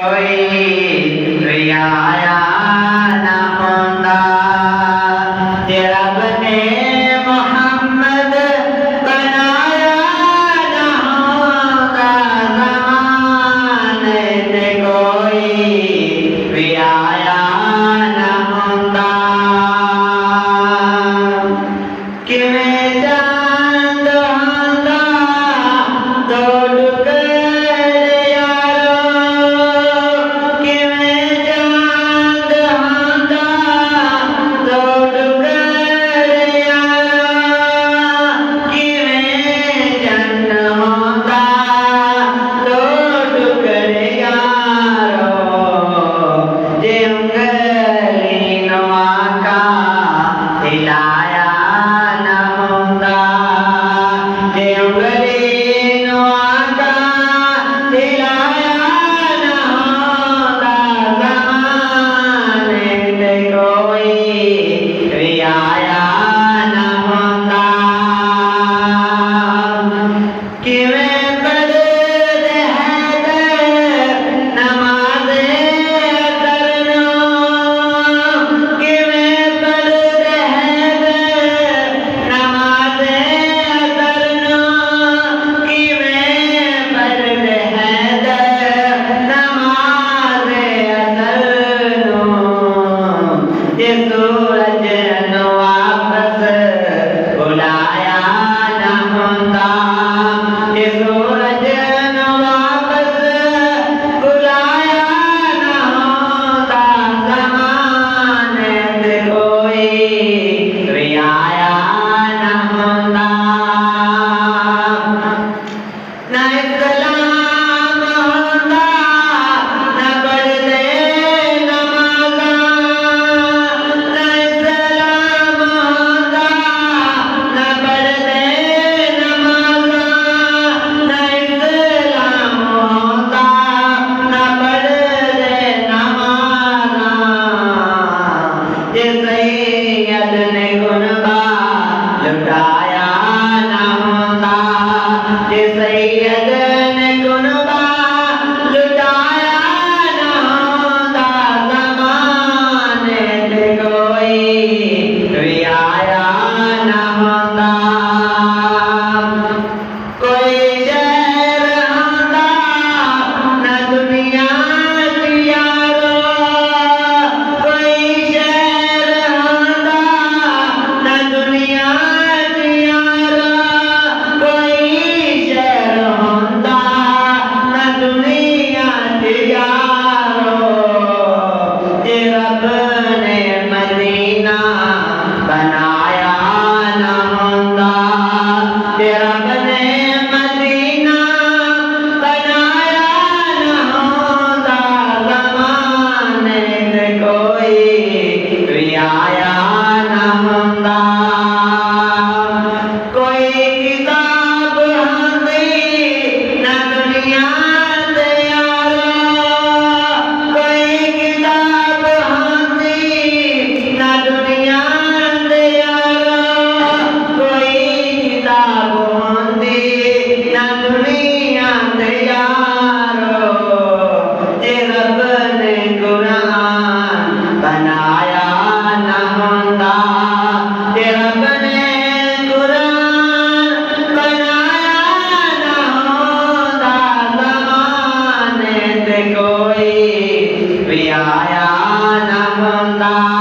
कोई आया ना होता तेरा बने मोहम्मद बनाया ना होता ज़माने से कोई आया ना होता कि मैं चांद होता तो हिलाया न होता देवगलीनो आका हिलाया न होता ज़माने से कोई आया न होता कि मैं बर्द हैदर नमाज़े करनो कि मैं बर्द हैदर नमाज़े करनो कि मैं बर्द हैदर नमाज़े करनो ये सूरज न वापस बुलाया न होता ये सूरज न वापस बुलाया न होता ज़माने से कोई आया न होता न इस्लाम होता न पढ़ते नमाज़ा न इस्लाम होता न पढ़ते नमाज़ा न इस्लाम होता न पढ़ते नमाज़ा ये सैयद ने गुनबा लुटाया न होता ये सैयद ने गुनबा लुटाया न होता ज़माने से कोई आया न होता कोई शहर होता न दुनिया की यारो कोई शहर होता न दुनिया की यारो कोई शहर होता न दुनिया की यारो ये रब ने मदीना बनाया न होता ये रब ने मदीना बनाया न होता ज़माने से कोई आया न होता कोई किताब होती न दुनिया से यारो कोई किताब होती न दुनिया से यारो कोई किताब होती न दुनिया से यारो ये रब ने कुरान बनाया न होता ये रब ने कुरान बनाया न होता ज़माने से कोई आया न होता